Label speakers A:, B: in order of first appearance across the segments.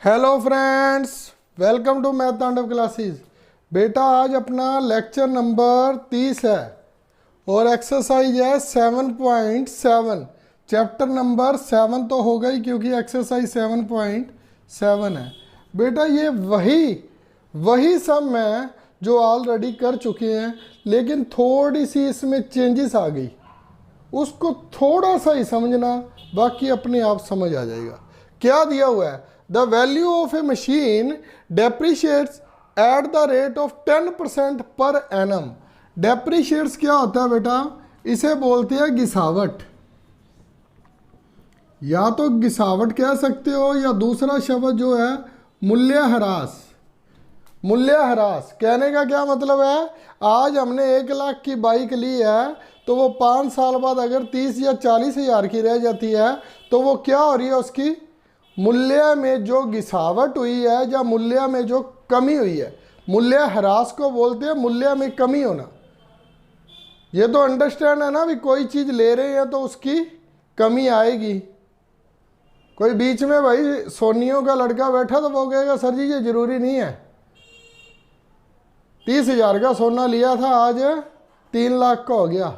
A: Hello friends, welcome to math Tandav classes. बेटा आज अपना लेक्चर नंबर 30 है और एक्सरसाइज है 7.7। चैप्टर नंबर 7 तो होगा ही क्योंकि एक्सरसाइज 7.7 है। बेटा ये वही सम है जो ऑलरेडी कर चुके हैं, लेकिन थोड़ी सी इसमें चेंजेस आ गई। उसको थोड़ा सा ही समझना, बाकी अपने आप समझ आ जाएगा। क्या दिया हुआ है? The value of A machine depreciates at the rate of 10% per annum. Depreciates क्या होता है बेटा? इसे बोलते हैं घिसावट। या तो घिसावट कह सकते हो, या दूसरा शब्द जो है मूल्यह्रास। मूल्यह्रास कहने का क्या मतलब है? आज हमने 1 लाख की बाइक ली है, तो वो 5 साल बाद अगर 30 या 40 हज़ार की रह जाती है, तो वो क्या हो रही है? उसकी मूल्य में जो गिसावट हुई है या मूल्य में जो कमी हुई है। मूल्यह्रास को बोलते हैं मूल्य में कमी होना। ये तो अंडरस्टैंड है ना भी, कोई चीज ले रहे हैं तो उसकी कमी आएगी। कोई बीच में भाई सोनियों का लड़का बैठा तो वो कहेगा सर जी ये जरूरी नहीं है, 30 हज़ार का सोना लिया था आज 3 लाख का हो गया।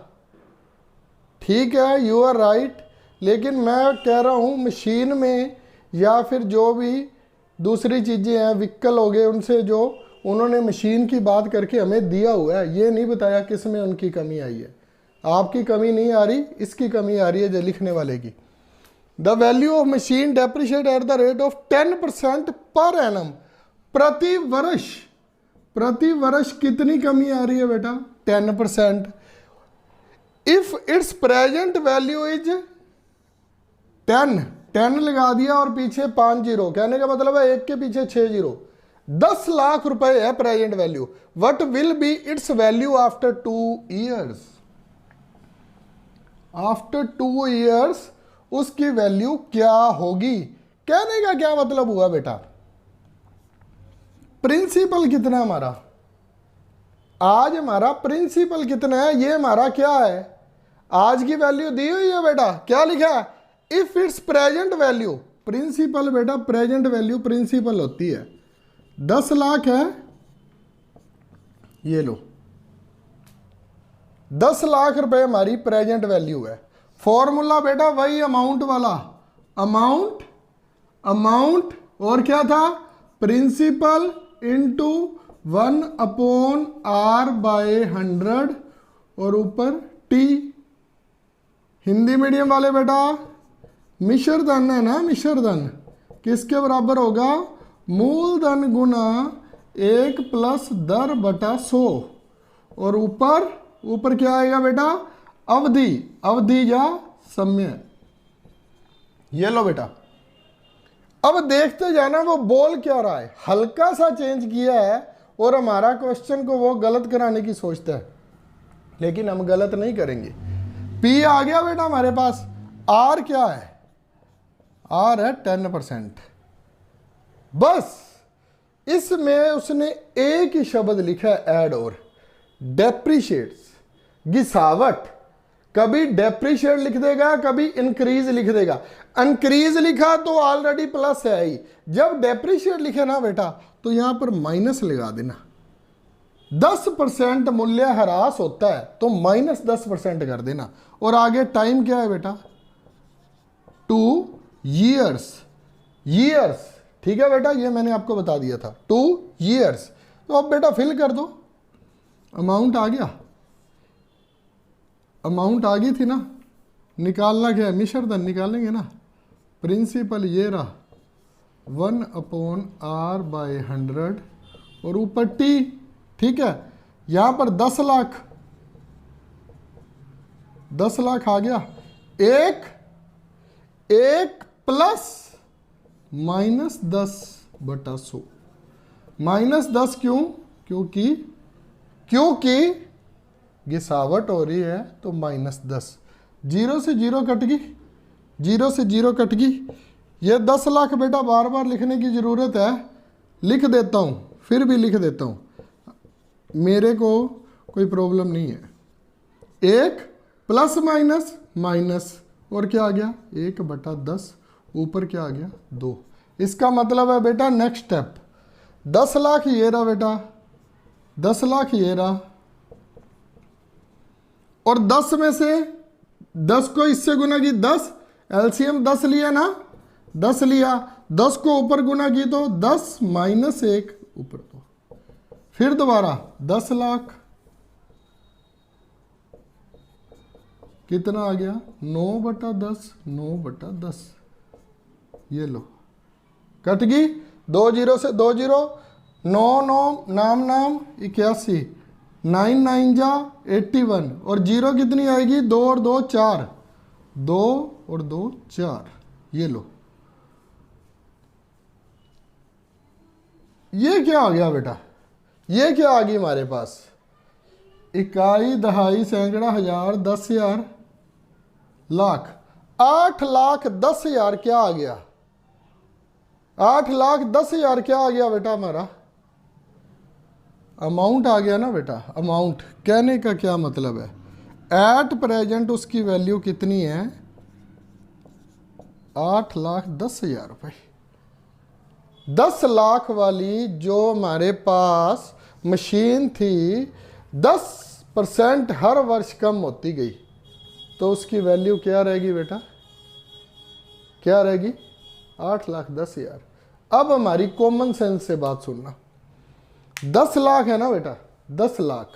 A: ठीक है, यू आर राइट, लेकिन मैं कह रहा हूं मशीन में या फिर जो भी दूसरी चीज़ें हैं, व्हीकल हो गए, उनसे जो उन्होंने मशीन की बात करके हमें दिया हुआ है, ये नहीं बताया किस में उनकी कमी आई है। आपकी कमी नहीं आ रही, इसकी कमी आ रही है जो लिखने वाले की। The value of machine depreciate at the rate of 10% per annum. प्रति वर्ष कितनी कमी आ रही है बेटा? 10%। If it's present value is 10 लगा दिया और पीछे 5 जीरो, कहने का मतलब है 1 के पीछे 6 जीरो। 10 लाख रुपए है present value. What will be it's value after 2 years? After 2 years उसकी वैल्यू क्या होगी? कहने का क्या मतलब हुआ बेटा? प्रिंसिपल कितना हमारा? आज हमारा प्रिंसिपल कितना है? ये हमारा क्या है? आज की वैल्यू दी हुई है बेटा। क्या लिखा है? If it's present value. Principal बेटा, प्रेजेंट वैल्यू प्रिंसिपल होती है। 10 लाख है, ये लो 10 लाख रुपए हमारी प्रेजेंट वैल्यू है। फॉर्मूला बेटा वही अमाउंट वाला, अमाउंट और क्या था? प्रिंसिपल इंटू 1/R/100 और ऊपर टी। हिंदी मीडियम वाले बेटा मिश्रधन है ना, मिश्रधन किसके बराबर होगा? मूलधन गुना 1 + 10/100 और ऊपर क्या आएगा बेटा? अवधि या समय। ये लो बेटा। अब देखते जाना वो बोल क्या रहा है। हल्का सा चेंज किया है और हमारा क्वेश्चन को वो गलत कराने की सोचता है, लेकिन हम गलत नहीं करेंगे। पी आ गया बेटा हमारे पास। आर क्या है? आर है 10%। बस इसमें उसने एक ही शब्द लिखा है ऐड, और डेप्रिशिएट्स, घिसावट। कभी डेप्रिशिएट लिख देगा, कभी इंक्रीज लिख देगा। इंक्रीज लिखा तो ऑलरेडी प्लस है ही। जब डेप्रिशिएट लिखे ना बेटा, तो यहां पर माइनस लगा देना। 10% मूल्यह्रास होता है तो -10% कर देना। और आगे टाइम क्या है बेटा? 2 ईयर्स। ठीक है बेटा, ये मैंने आपको बता दिया था, 2 ईयर्स। तो अब बेटा फिल कर दो। अमाउंट आ गया, अमाउंट आ गई थी ना। निकालना क्या है? मिश्रधन निकालेंगे ना। प्रिंसिपल ये रहा 1/R/100 और ऊपर टी। ठीक है, यहां पर 10 लाख आ गया। एक प्लस -10/100। -10 क्यों? क्योंकि गिसावट हो रही है तो -10। 0 से 0 कट गई, 0 से 0 कट गई। ये 10 लाख बेटा बार बार लिखने की जरूरत है, लिख देता हूं, फिर भी लिख देता हूं, मेरे को कोई प्रॉब्लम नहीं है। 1 प्लस माइनस और क्या आ गया? 1/10, ऊपर क्या आ गया? 2। इसका मतलब है बेटा नेक्स्ट स्टेप 10 लाख ये रहा बेटा, 10 लाख ये रहा, और 10 में से 10 को इससे गुना की 10, एलसीएम 10 लिया ना, 10 लिया, 10 को ऊपर गुना की तो 10 माइनस 1 ऊपर तो, फिर दोबारा 10 लाख, कितना आ गया 9/10, 9/10, ये लो कट गई, 2 जीरो से 2 जीरो, 9 9 नाम नाम 81, 9 9 जा 81, और जीरो कितनी आएगी 2 और 2 4, 2 और 2 4, ये लो। ये क्या आ गया बेटा, ये क्या आ गई हमारे पास, इकाई दहाई सैकड़ा हजार 10,000 लाख, 8,10,000 क्या आ गया, 8,10,000 क्या आ गया बेटा हमारा, अमाउंट आ गया ना बेटा। अमाउंट कहने का क्या मतलब है, एट प्रेजेंट उसकी वैल्यू कितनी है 8,10,000 रुपये। 10 लाख वाली जो हमारे पास मशीन थी 10% हर वर्ष कम होती गई, तो उसकी वैल्यू क्या रहेगी बेटा, क्या रहेगी 8,10,000। अब हमारी कॉमन सेंस से बात सुनना, 10 लाख है ना बेटा, 10 लाख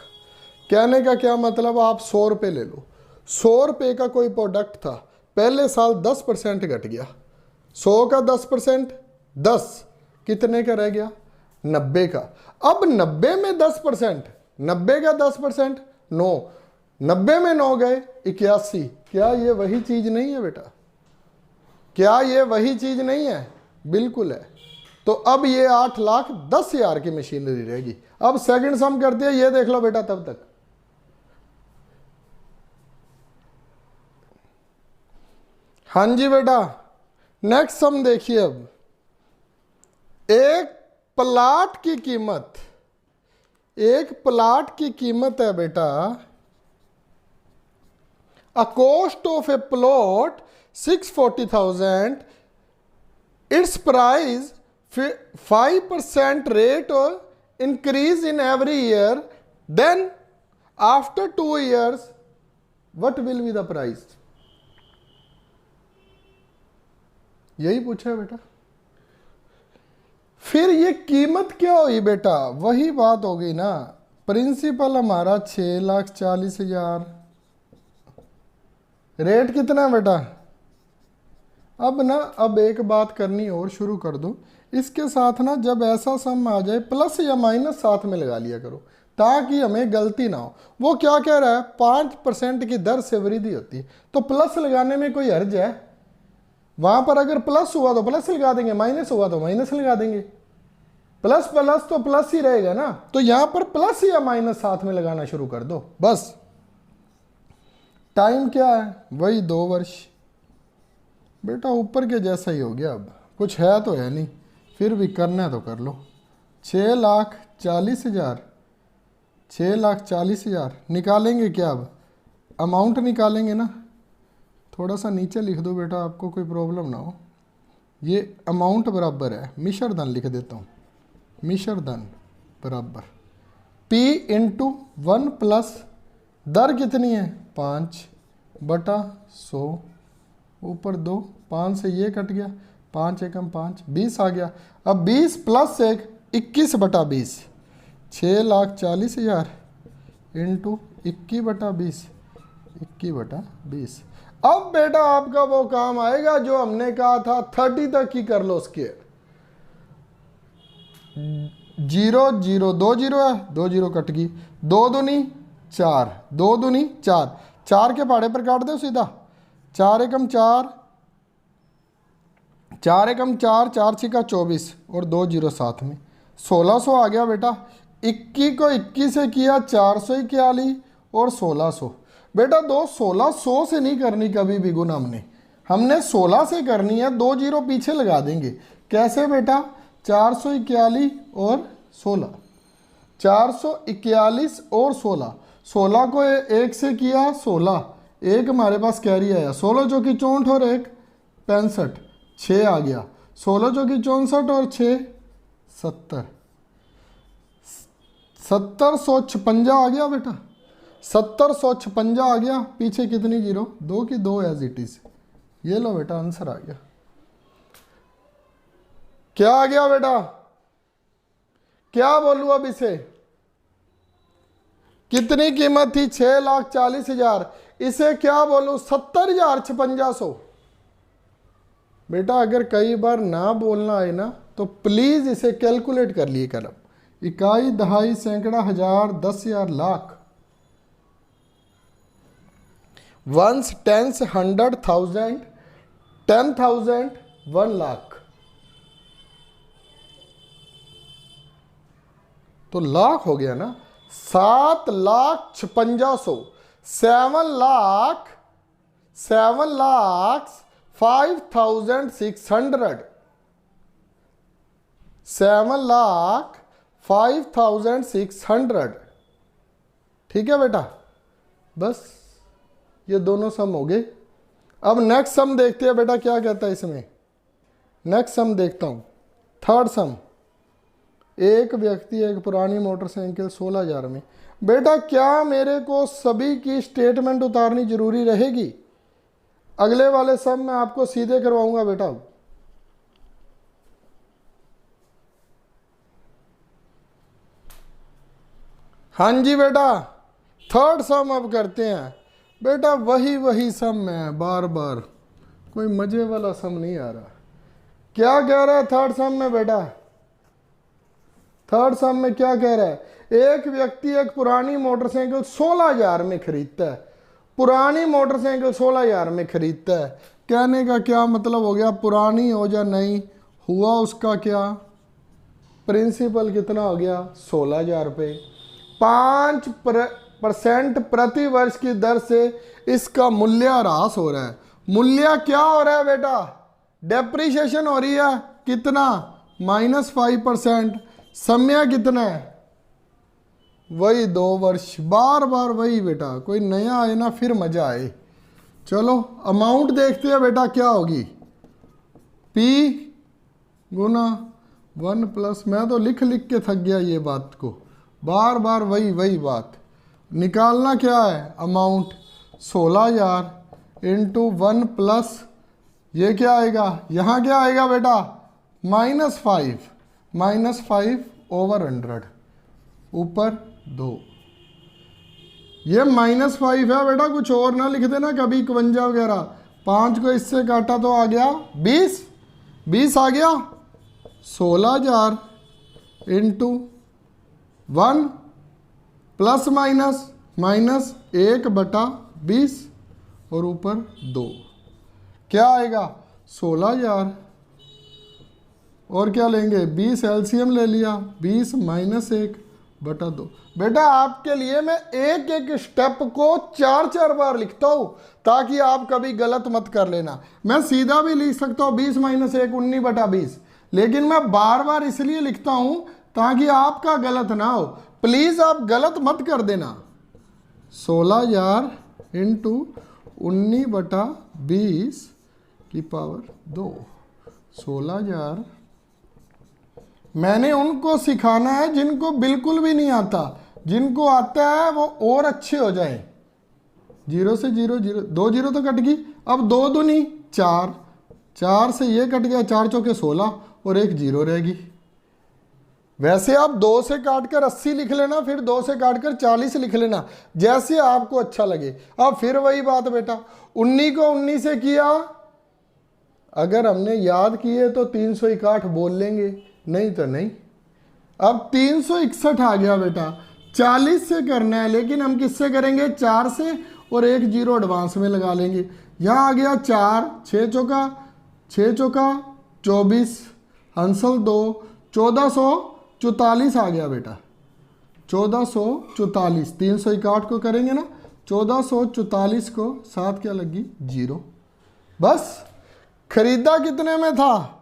A: कहने का क्या मतलब, आप 100 रुपये ले लो, 100 रुपये का कोई प्रोडक्ट था, पहले साल 10% घट गया, 100 का 10%, 10 कितने का रह गया 90 का। अब 90 में 10%, 90 का 10% 9, 90 में 9 गए 81, क्या ये वही चीज नहीं है बेटा, क्या ये वही चीज नहीं है, बिल्कुल है। तो अब ये 8,10,000 की मशीनरी रहेगी। अब सेकंड सम करते हैं, ये देख लो बेटा तब तक, हाँ जी बेटा नेक्स्ट सम देखिए। अब एक प्लाट की कीमत, एक प्लाट की कीमत है बेटा, a cost of A plot 640,000, it's price 5% rate increase in every year, then after 2 years what will be the price? यही पूछा है बेटा। फिर ये कीमत क्या हुई बेटा, वही बात हो गई ना, प्रिंसिपल हमारा 6,40,000, रेट कितना है बेटा। अब ना, अब एक बात करनी और शुरू कर दो, इसके साथ ना जब ऐसा सम आ जाए प्लस या माइनस साथ में लगा लिया करो, ताकि हमें गलती ना हो। वो क्या कह रहा है 5% की दर से वृद्धि होती है, तो प्लस लगाने में कोई हर्ज है, वहां पर अगर प्लस हुआ तो प्लस लगा देंगे, माइनस हुआ तो माइनस लगा देंगे, प्लस प्लस तो प्लस ही रहेगा ना। तो यहां पर प्लस या माइनस साथ में लगाना शुरू कर दो बस। टाइम क्या है, वही 2 वर्ष बेटा, ऊपर के जैसा ही हो गया। अब कुछ है तो है नहीं, फिर भी करना है तो कर लो। 6,40,000, 6,40,000 निकालेंगे क्या, अब अमाउंट निकालेंगे ना। थोड़ा सा नीचे लिख दो बेटा, आपको कोई प्रॉब्लम ना हो। ये अमाउंट बराबर है, मिश्र धन लिख देता हूँ, मिश्र धन बराबर P × 1 प्लस दर कितनी है 5/100 ऊपर 2, 5 से ये कट गया, 5 एकम 5, 20 आ गया। अब 20 प्लस 1 21/20, 6,40,000 इंटू 21/20, 21/20। अब बेटा आपका वो काम आएगा जो हमने कहा था 30 तक ही कर लो स्क्वायर। 0 0 2 0 है, 2 0 कट गई, 2 दूनी 4, 2 दूनी 4, 4 के पहाड़े पर काट दो सीधा, 4 एकम 4, 4 एकम 4, 4 छिका 24 और 2 0 साथ में 1600 आ गया बेटा। 21 को 21 से किया 441 और 1600 बेटा, 1600 से नहीं करनी कभी भी गुना, हमने 16 से करनी है। 2 0 पीछे लगा देंगे, कैसे बेटा 441 और 16, 441 और 16, 16 को 1 से किया 16, एक हमारे पास कैरी आया 16 जो कि 64 और 1 65, 6 आ गया। 16 चौकी 64 और 6 70, 7056 आ गया बेटा, 7056 आ गया। पीछे कितनी जीरो, 2 की 2 एज इट इज। ये लो बेटा आंसर आ गया। क्या आ गया बेटा, क्या बोलूं अब इसे, कितनी कीमत थी, 6,40,000। इसे क्या बोलूं, 70,5600। बेटा अगर कई बार ना बोलना आए ना तो प्लीज इसे कैलकुलेट कर लिए कलम, इकाई, दहाई, सैकड़ा, हजार, 10,000, लाख, वंस, टेंस, 100,000, 10,000, 1 लाख। तो लाख हो गया ना, 7,56,000, 7,05,600, 7,05,600। ठीक है बेटा, बस ये दोनों सम हो गए। अब नेक्स्ट सम देखते हैं बेटा क्या कहता है इसमें। नेक्स्ट सम देखता हूं, थर्ड सम। एक व्यक्ति एक पुरानी मोटरसाइकिल 16,000 में। बेटा क्या मेरे को सभी की स्टेटमेंट उतारनी जरूरी रहेगी? अगले वाले सम मैं आपको सीधे करवाऊंगा बेटा। हाँ जी बेटा, थर्ड सम अब करते हैं बेटा। वही सम है, बार बार कोई मजे वाला सम नहीं आ रहा। क्या कह रहा है थर्ड सम में बेटा? थर्ड सम में क्या कह रहा है, एक व्यक्ति एक पुरानी मोटरसाइकिल 16,000 में खरीदता है। पुरानी मोटरसाइकिल 16,000 में खरीदता है। कहने का क्या मतलब हो गया, पुरानी हो या नहीं, हुआ उसका क्या, प्रिंसिपल कितना हो गया, 16,000 रुपये। 5% प्रति वर्ष की दर से इसका मूल्य ह्रास हो रहा है। मूल्य क्या हो रहा है बेटा, डेप्रिसिएशन हो रही है। कितना, -5%। समय कितना है, वही 2 वर्ष। बार बार वही बेटा, कोई नया आए ना फिर मजा आए। चलो अमाउंट देखते हैं बेटा क्या होगी, P गुना 1 प्लस, मैं तो लिख लिख के थक गया ये बात को, बार बार वही बात। निकालना क्या है, अमाउंट 16,000 इंटू 1 प्लस, ये क्या आएगा, यहाँ क्या आएगा बेटा, -5 ओवर 100, ऊपर 2। ये -5 है बेटा, कुछ और ना लिख देना कभी 51 वगैरह। 5 को इससे काटा तो आ गया 20 आ गया। 16,000 इंटू 1 प्लस माइनस 1/20 और ऊपर 2, क्या आएगा 16,000। और क्या लेंगे, 20 एलसीएम ले लिया, 20 - 1/2। बेटा आपके लिए मैं एक एक स्टेप को 4 बार लिखता हूं ताकि आप कभी गलत मत कर लेना। मैं सीधा भी लिख सकता हूं 20 - 1 19/20, लेकिन मैं बार बार इसलिए लिखता हूं ताकि आपका गलत ना हो। प्लीज आप गलत मत कर देना। 16,000 इंटू 19/20 की पावर 2। 16,000। मैंने उनको सिखाना है जिनको बिल्कुल भी नहीं आता, जिनको आता है वो और अच्छे हो जाए। 0 से 0 0, 2 0 तो कट गई। अब 2 दूनी 4, 4 से ये कट गया, 4 चौके 16 और 1 0 रहेगी। वैसे आप 2 से काटकर 80 लिख लेना, फिर 2 से काटकर 40 लिख लेना, जैसे आपको अच्छा लगे। अब फिर वही बात बेटा, 19 को 19 से किया, अगर हमने याद किए तो 361 बोल लेंगे, नहीं तो नहीं। अब 361 आ गया बेटा, 40 से करना है, लेकिन हम किससे करेंगे, 4 से, और 1 0 एडवांस में लगा लेंगे। यहाँ आ गया 4, 6 चौका 24, हंसल 2, 1444 आ गया बेटा, 1444। 361 को करेंगे ना, 1444 को 7 क्या लगी, 0। बस खरीदा कितने में था,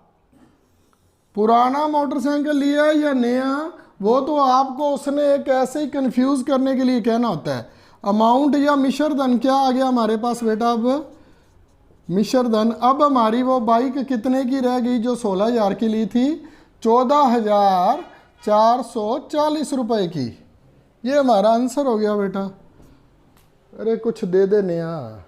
A: पुराना मोटरसाइकिल लिया या नया, वो तो आपको उसने एक ऐसे ही कंफ्यूज करने के लिए कहना होता है। अमाउंट या मिश्र धन क्या आ गया हमारे पास बेटा, अब मिश्र धन। अब हमारी वो बाइक कितने की रह गई जो 16,000 की ली थी? 14,440 रुपए की। ये हमारा आंसर हो गया बेटा। अरे कुछ दे दे नया।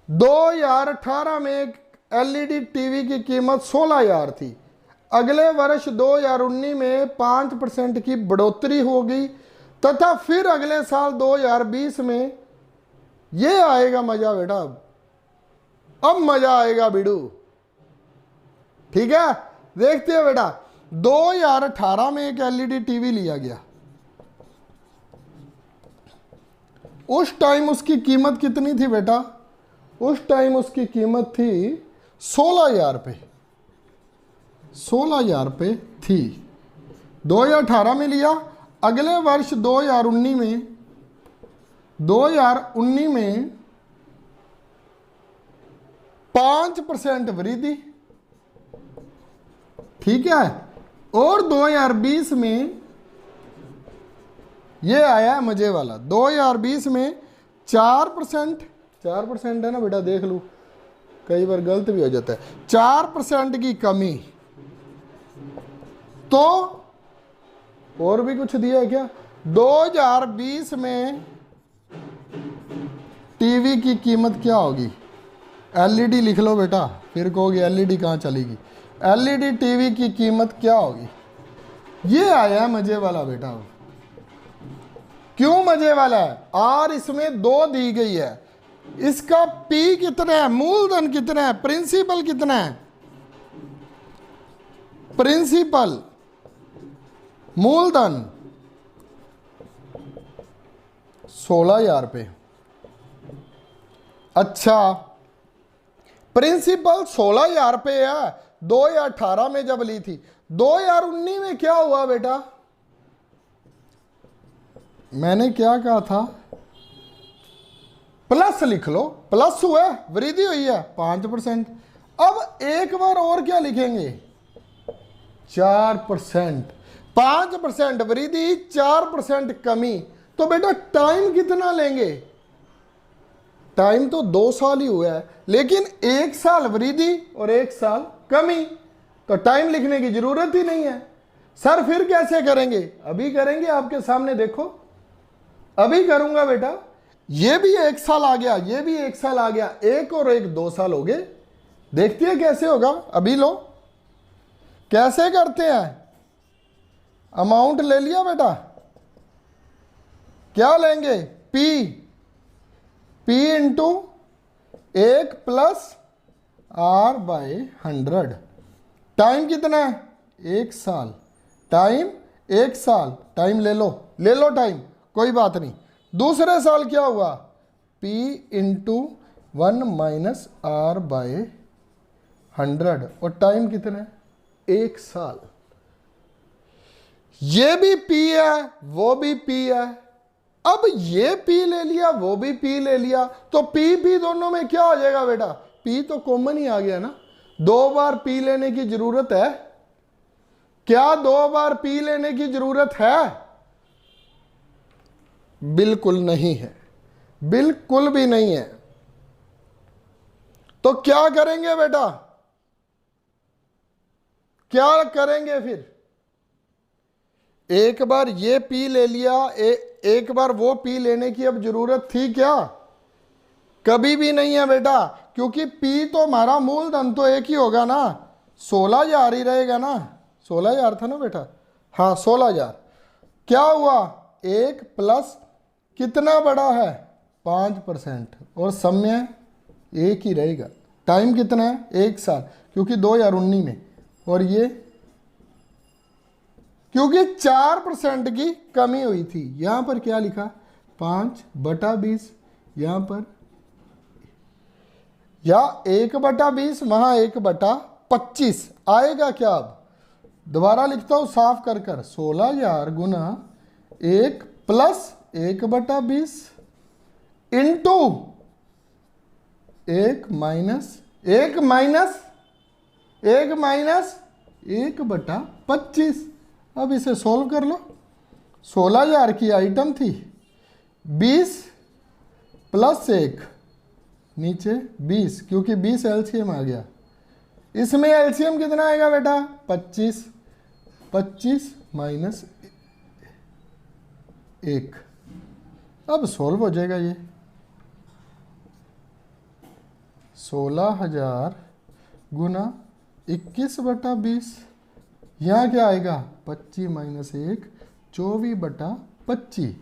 A: 2018 में एक एलईडी टीवी की कीमत 16,000 थी। अगले वर्ष 2019 में 5% की बढ़ोतरी होगी तथा फिर अगले साल 2020 में ये आएगा मजा बेटा। अब मजा आएगा बिडू। ठीक है, देखते हैं बेटा। 2018 में एक एलईडी टीवी लिया गया। उस टाइम उसकी कीमत कितनी थी बेटा? उस टाइम उसकी कीमत थी 16,000 रुपये। 16,000 रुपये थी। 2018 में लिया। अगले वर्ष 2019 में 5% वृद्धि। ठीक है, और 2020 में ये आया है मजे वाला। 2020 में 4% है ना बेटा, देख लूँ कई बार गलत भी हो जाता है। 4% की कमी। तो और भी कुछ दिया है क्या? 2020 में टीवी की कीमत क्या होगी? एलईडी लिख लो बेटा, फिर कहोगे एलईडी कहाँ चलेगी। एलईडी टीवी की कीमत क्या होगी? ये आया मजे वाला बेटा। क्यों मजे वाला है? और इसमें 2 दी गई है। इसका पी कितना है? मूलधन कितना है? प्रिंसिपल कितना है? प्रिंसिपल मूलधन 16,000 रुपये। अच्छा, प्रिंसिपल 16,000 रुपये है 2018 में जब ली थी। 2019 में क्या हुआ बेटा? मैंने क्या कहा था? प्लस लिख लो। प्लस हुआ, वृद्धि हुई है 5%। अब एक बार और क्या लिखेंगे? 4%। 5% वृद्धि, 4% कमी। तो बेटा टाइम कितना लेंगे? टाइम तो 2 साल ही हुआ है, लेकिन 1 साल वृद्धि और 1 साल कमी, तो टाइम लिखने की जरूरत ही नहीं है। सर फिर कैसे करेंगे? अभी करेंगे, आपके सामने देखो। अभी करूंगा बेटा। ये भी 1 साल आ गया, ये भी 1 साल आ गया, 1 और 1 2 साल हो गए। देखते हैं कैसे होगा। अभी लो कैसे करते हैं। अमाउंट ले लिया बेटा। क्या लेंगे? P into 1 plus R/100। Time कितना है? 1 साल। टाइम 1 साल। टाइम ले लो टाइम, कोई बात नहीं। दूसरे साल क्या हुआ? P into 1 minus R/100। और टाइम कितना है? 1 साल। ये भी P है, वो भी P है। अब ये P ले लिया, वो भी P ले लिया, तो P दोनों में क्या हो जाएगा बेटा? P तो कॉमन ही आ गया ना। 2 बार P लेने की जरूरत है क्या? 2 बार P लेने की जरूरत है? बिल्कुल नहीं है, बिल्कुल भी नहीं है। तो क्या करेंगे बेटा? क्या करेंगे फिर? एक बार ये P ले लिया, एक बार वो P लेने की अब जरूरत थी क्या? कभी भी नहीं है बेटा, क्योंकि P तो हमारा मूलधन तो एक ही होगा ना, 16,000 ही रहेगा ना। 16,000 था ना बेटा? हाँ 16,000। क्या हुआ? 1 प्लस कितना बड़ा है? 5%। और समय एक ही रहेगा। टाइम कितना है? 1 साल, क्योंकि 2019 में। और ये क्योंकि 4% की कमी हुई थी। यहां पर क्या लिखा? 5/20। यहां पर या 1/20, वहां 1/25 आएगा क्या? अब दोबारा लिखता हूं साफ कर 16,000 गुना 1 प्लस 1/20 इंटू 1 माइनस 1/25। अब इसे सोल्व कर लो। 16,000 की आइटम थी, 20 प्लस 1 नीचे 20, क्योंकि 20 एलसीएम आ गया। इसमें एलसीएम कितना आएगा बेटा? 25, 25 माइनस 1। अब सॉल्व हो जाएगा ये। 16,000 गुना 21/20, यहाँ क्या आएगा? 25 माइनस 1, 24/25।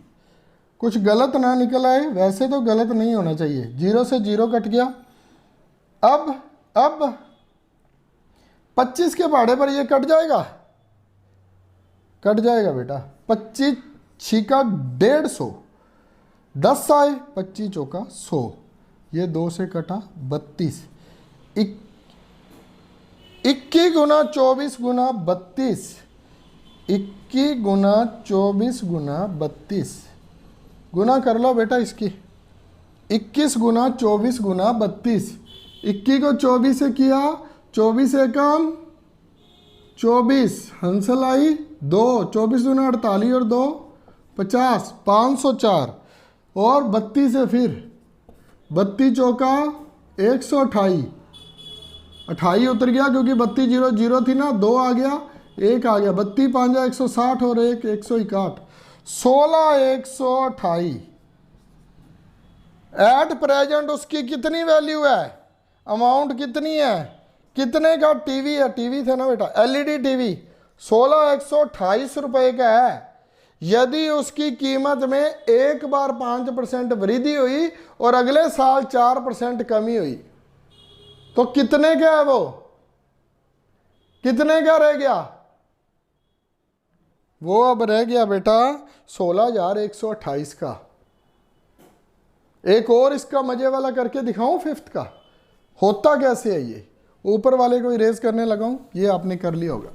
A: कुछ गलत ना निकल आए, वैसे तो गलत नहीं होना चाहिए। 0 से 0 कट गया। अब 25 के पहाड़े पर ये कट जाएगा, कट जाएगा बेटा। 25 छिका 150, 10 आए, 25 चौका 100, ये 2 से कटा 32। 21 गुना 24 गुना 32, 21 गुना 24 गुना 32, गुना कर लो बेटा इसकी। 21 गुना 24 गुना 32, 21 को 24 से किया, 24 एकम 24, हंसल आई 2, 24 गुना 48 और 2 50, 504, और 32 से फिर 32 चौका 128, 28 उतर गया क्योंकि 32 0 0 थी ना, 2 आ गया, 1 आ गया, 32 5 160 और 1 161, 16 128। एट प्रेजेंट उसकी कितनी वैल्यू है? अमाउंट कितनी है? कितने का टीवी है? टीवी था ना बेटा, एलईडी टीवी 16 128 रुपए का है। यदि उसकी कीमत में एक बार 5% वृद्धि हुई और अगले साल 4% कमी हुई तो कितने का है वो? कितने का रह गया? वो अब रह गया बेटा 16,128 का। एक और इसका मजे वाला करके दिखाऊं, 5th का होता कैसे है ये। ऊपर वाले को इरेज करने लगाऊं, ये आपने कर लिया होगा।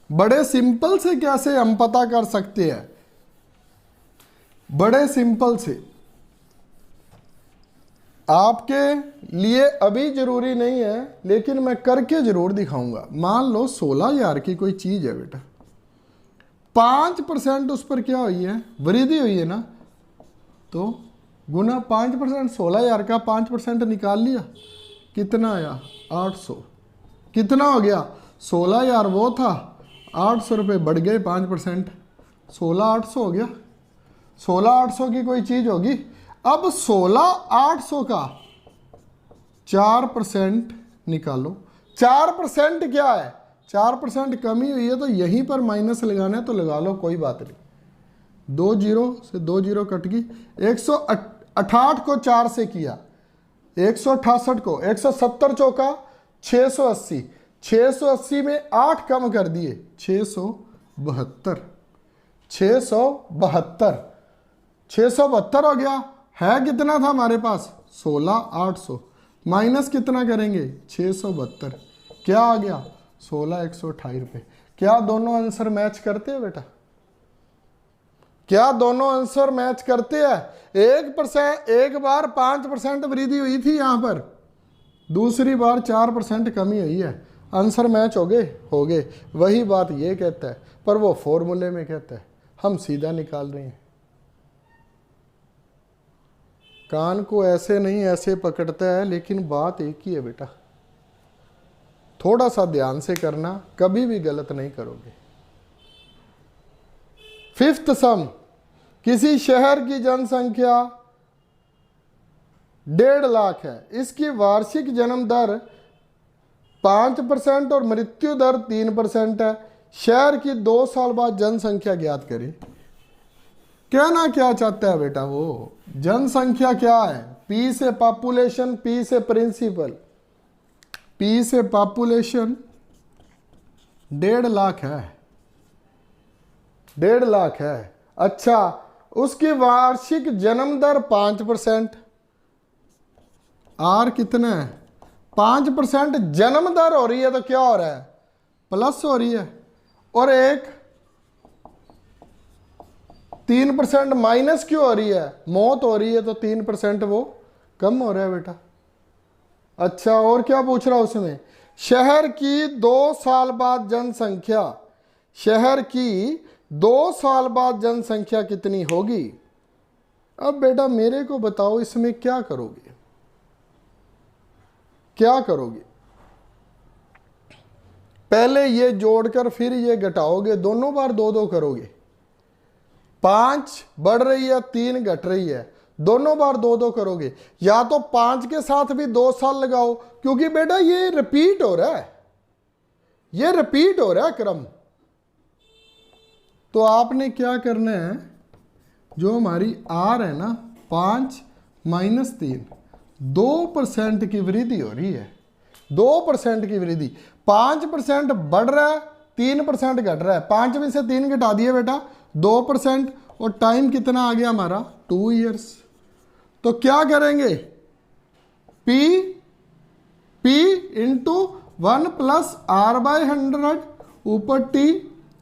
A: बड़े सिंपल से कैसे हम पता कर सकते हैं? बड़े सिंपल से, आपके लिए अभी जरूरी नहीं है लेकिन मैं करके जरूर दिखाऊंगा। मान लो 16,000 की कोई चीज है बेटा, 5% उस पर क्या हुई है? वृद्धि हुई है ना, तो गुना 5%, 16,000 का 5% निकाल लिया, कितना आया? 800। कितना हो गया? 16,000 वो था, 800 रुपये बढ़ गए 5%, 16,800 हो गया। 16,800 की कोई चीज होगी। अब 16,800 का 4% निकालो। 4% क्या है? 4% कमी हुई है तो यहीं पर माइनस लगाना है तो लगा लो, कोई बात नहीं। 2 0 से 2 0 कट गई। 168 को 4 से किया, 168 को 170 चौका 680, 680 में 8 कम कर दिए, 672, 672, 672 हो गया। है कितना था हमारे पास? 16,800 माइनस कितना करेंगे? 672, क्या आ गया? 16,128 रुपये। क्या दोनों आंसर मैच करते हैं बेटा? क्या दोनों आंसर मैच करते हैं? 1%, एक बार 5% वृद्धि हुई थी यहां पर, दूसरी बार 4% कमी हुई है। आंसर मैच हो गए? हो गए। वही बात ये कहता है, पर वो फॉर्मूले में कहता है, हम सीधा निकाल रहे हैं। कान को ऐसे नहीं ऐसे पकड़ता है, लेकिन बात एक ही है बेटा। थोड़ा सा ध्यान से करना, कभी भी गलत नहीं करोगे। 5th सम, किसी शहर की जनसंख्या 1.5 लाख है, इसकी वार्षिक जन्म दर 5% और मृत्यु दर 3% है। शहर की 2 साल बाद जनसंख्या ज्ञात करें। कहना क्या चाहता है बेटा वो? जनसंख्या क्या है? P से पॉपुलेशन, P से प्रिंसिपल, P से पॉपुलेशन 1.5 लाख है, 1.5 लाख है। अच्छा, उसकी वार्षिक जन्म दर 5%, R कितना है? 5% जन्म दर हो रही है तो क्या हो रहा है? प्लस हो रही है। और एक 3% माइनस क्यों हो रही है? मौत हो रही है तो 3% वो कम हो रहा है बेटा। अच्छा, और क्या पूछ रहा उसमें? शहर की 2 साल बाद जनसंख्या, शहर की 2 साल बाद जनसंख्या कितनी होगी? अब बेटा मेरे को बताओ इसमें क्या करोगे, क्या करोगे? पहले ये जोड़कर फिर ये घटाओगे, दोनों बार दो दो करोगे। 5 बढ़ रही है, 3 घट रही है, दोनों बार दो दो करोगे। या तो 5 के साथ भी 2 साल लगाओ, क्योंकि बेटा ये रिपीट हो रहा है, ये रिपीट हो रहा है क्रम। तो आपने क्या करना है, जो हमारी आर है ना 5 माइनस 3, 2% की वृद्धि हो रही है, 2% की वृद्धि। 5% बढ़ रहा है, 3% घट रहा है। 5 में से 3 घटा दिए बेटा, 2%। और टाइम कितना आ गया हमारा, 2 ईयर्स। तो क्या करेंगे, P इंटू 1 प्लस R/100 ऊपर T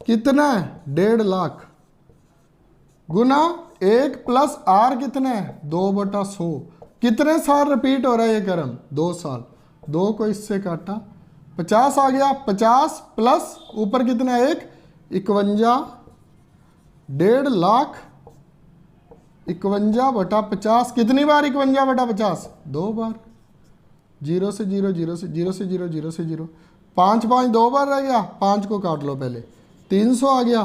A: कितना है, 1.5 लाख, गुना 1 प्लस R कितना है, 2/100। कितने साल रिपीट हो रहा है ये क्रम, 2 साल। 2 को इससे काटा, 50 आ गया। 50 प्लस ऊपर कितना है, 1, 51, 1.5 लाख 51/50। कितनी बार 51/50, 2 बार। 0 से 0, 0 से 0 से 0, 0 से 0, 5 5 2 बार रह गया, 5 को काट लो पहले, 300 आ गया,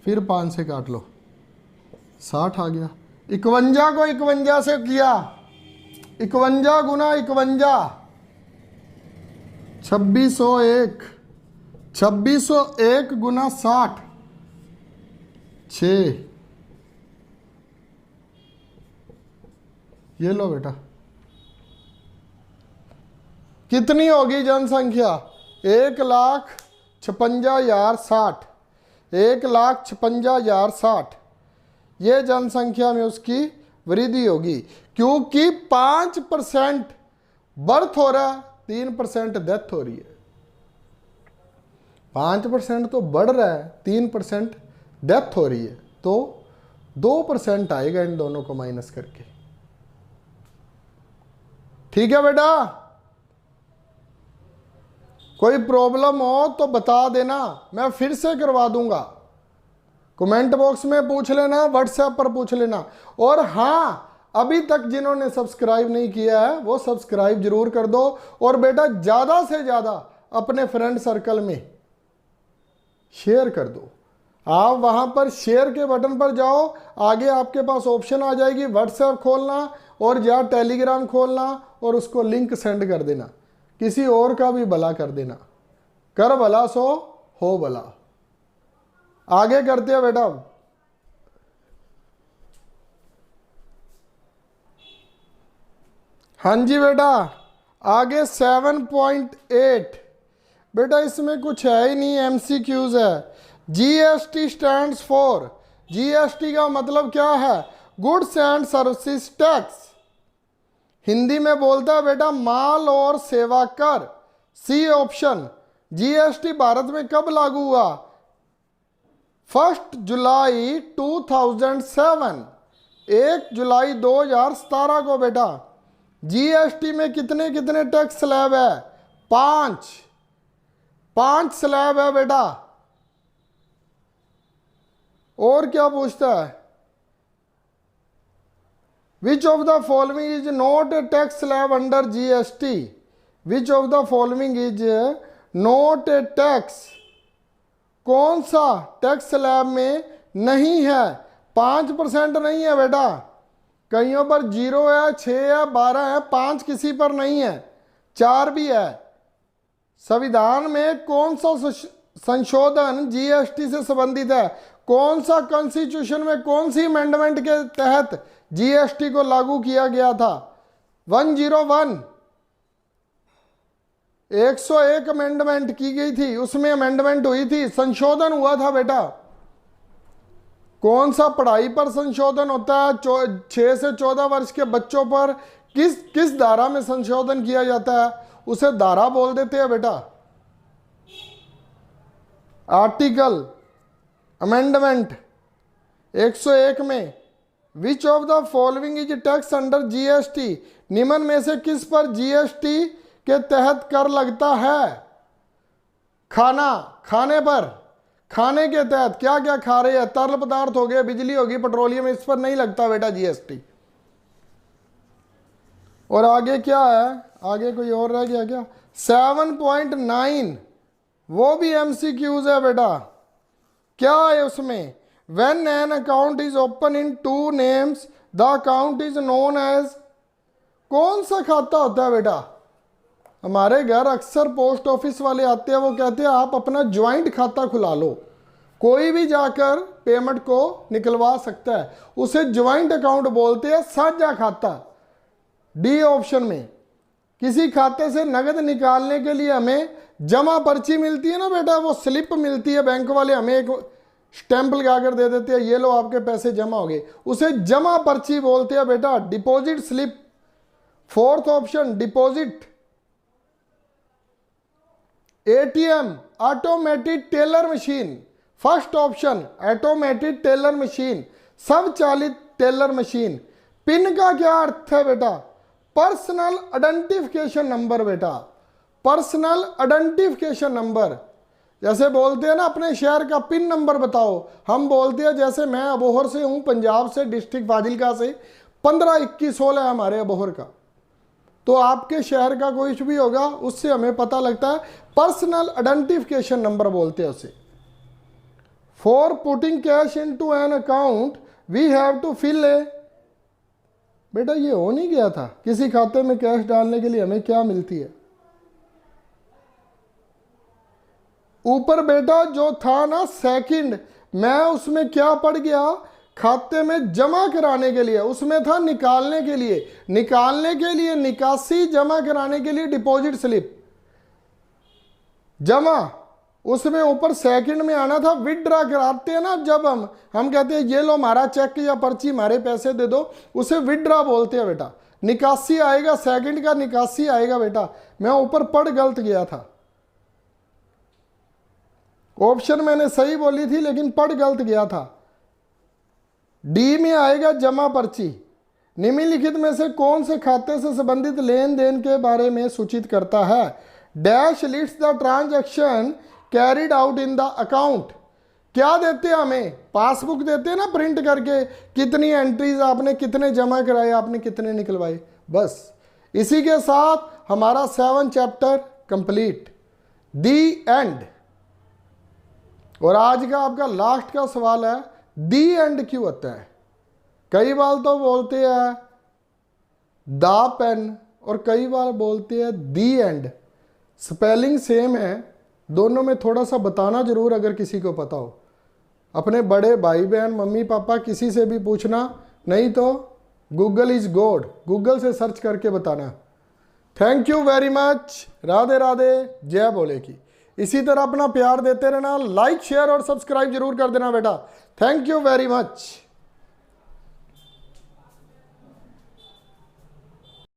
A: फिर 5 से काट लो, 60 आ गया। 51 को 51 से किया, 51 गुना 51, 2601, 2601 गुना 60, 6। ये लो बेटा, कितनी होगी जनसंख्या, 1,56,060, 1,56,060। ये जनसंख्या में उसकी वृद्धि होगी, क्योंकि 5% बर्थ हो रहा है, 3% डेथ हो रही है। 5% तो बढ़ रहा है, 3% डेथ हो रही है, तो 2% आएगा इन दोनों को माइनस करके। ठीक है बेटा, कोई प्रॉब्लम हो तो बता देना, मैं फिर से करवा दूंगा। कमेंट बॉक्स में पूछ लेना, व्हाट्सएप पर पूछ लेना। और हाँ, अभी तक जिन्होंने सब्सक्राइब नहीं किया है वो सब्सक्राइब जरूर कर दो। और बेटा ज़्यादा से ज़्यादा अपने फ्रेंड सर्कल में शेयर कर दो। आप वहाँ पर शेयर के बटन पर जाओ, आगे आपके पास ऑप्शन आ जाएगी व्हाट्सएप खोलना और या टेलीग्राम खोलना, और उसको लिंक सेंड कर देना, किसी और का भी भला कर देना। कर भला सो हो भला। आगे करते हैं बेटा। हाँ जी बेटा, आगे 7.8 बेटा इसमें कुछ है ही नहीं, MCQs है। GST स्टैंड्स फॉर, GST का मतलब क्या है, goods and services tax. Hindi में बोलता है बेटा माल और सेवा कर। C option. GST भारत में कब लागू हुआ, 1 जुलाई 2007, 1 जुलाई 2017 को बेटा। GST में कितने कितने टैक्स स्लैब है, 5 स्लैब है बेटा। और क्या पूछता है, which of the following is not a tax slab under GST, which of the following is not a tax, कौन सा टैक्स स्लैब में नहीं है, 5% नहीं है बेटा। कईयों पर 0 है, 6 है, 12 है, 5 किसी पर नहीं है, 4 भी है। संविधान में कौन सा संशोधन GST से संबंधित है, कौन सा कॉन्स्टिट्यूशन में कौन सी अमेंडमेंट के तहत GST को लागू किया गया था, 101, 101 अमेंडमेंट की गई थी, उसमें अमेंडमेंट हुई थी, संशोधन हुआ था बेटा। कौन सा पढ़ाई पर संशोधन होता है, 6 से 14 वर्ष के बच्चों पर किस धारा में संशोधन किया जाता है, उसे धारा बोल देते हैं बेटा। आर्टिकल, अमेंडमेंट 101 में which of the following is tax under GST, निम्न में से किस पर GST के तहत कर लगता है, खाना, खाने पर, खाने के तहत क्या क्या खा रहे हैं, तरल पदार्थ हो गए, बिजली होगी, पेट्रोलियम, इस पर नहीं लगता बेटा GST। और आगे क्या है, आगे कोई और रह गया क्या? 7.9 वो भी MCQs है बेटा। क्या है उसमें? When an account is open in two names, the account is known as, कौन सा खाता होता है बेटा? हमारे घर अक्सर पोस्ट ऑफिस वाले आते हैं, वो कहते हैं आप अपना ज्वाइंट खाता खुला लो, कोई भी जाकर पेमेंट को निकलवा सकता है, उसे ज्वाइंट अकाउंट बोलते हैं, साझा खाता। डी ऑप्शन में। किसी खाते से नगद निकालने के लिए हमें जमा पर्ची मिलती है ना बेटा, वो स्लिप मिलती है, बैंक वाले हमें एक स्टैंप लगा कर दे देते हैं, ये लो आपके पैसे जमा हो गए, उसे जमा पर्ची बोलते हैं बेटा, deposit slip. Fourth option deposit. ATM automated teller machine. First option automated teller machine, स्वचालित टेलर मशीन। पिन का क्या अर्थ है बेटा? पर्सनल आइडेंटिफिकेशन नंबर बेटा, पर्सनल आइडेंटिफिकेशन नंबर। जैसे बोलते हैं ना अपने शहर का पिन नंबर बताओ, हम बोलते हैं जैसे मैं अबोहर से हूं, पंजाब से, डिस्ट्रिक्ट फाजिलका से, 152116 है हमारे अबोहर का, तो आपके शहर का कोई भी होगा उससे हमें पता लगता है, पर्सनल आइडेंटिफिकेशन नंबर बोलते हैं उसे। For putting cash into an account we have to fill a, बेटा ये हो नहीं गया था, किसी खाते में कैश डालने के लिए हमें क्या मिलती है? ऊपर बेटा जो था ना सेकंड, मैं उसमें क्या पढ़ गया? खाते में जमा कराने के लिए, उसमें था निकालने के लिए, निकालने के लिए निकासी, जमा कराने के लिए डिपॉजिट स्लिप। जमा उसमें ऊपर सेकंड में आना था, विड्रा कराते हैं ना जब हम कहते हैं ये लो हमारा चेक या पर्ची, हमारे पैसे दे दो, उसे विड्रा बोलते हैं बेटा। निकासी आएगा, सेकंड का निकासी आएगा बेटा। मैं ऊपर पढ़ गलत गया था, ऑप्शन मैंने सही बोली थी लेकिन पढ़ गलत गया था। डी में आएगा जमा पर्ची। निम्नलिखित में से कौन से खाते से संबंधित लेन देन के बारे में सूचित करता है? Dash list the transaction carried out in the account. क्या देते हैं हमें? पासबुक देते हैं ना प्रिंट करके, कितनी एंट्रीज आपने, कितने जमा कराए आपने, कितने निकलवाए। बस इसी के साथ हमारा 7 चैप्टर कंप्लीट, दी एंड। और आज का आपका लास्ट का सवाल है, दी एंड क्यों होता है? कई बार तो बोलते हैं द पेन और कई बार बोलते हैं दी एंड। स्पेलिंग सेम है, दोनों में थोड़ा सा बताना जरूर अगर किसी को पता हो। अपने बड़े भाई बहन, मम्मी पापा, किसी से भी पूछना, नहीं तो गूगल इज गॉड, गूगल से सर्च करके बताना। Thank you very much. Radhe Radhe, जय बोले की। इसी तरह अपना प्यार देते रहना, लाइक शेयर और सब्सक्राइब जरूर कर देना बेटा। Thank you very much.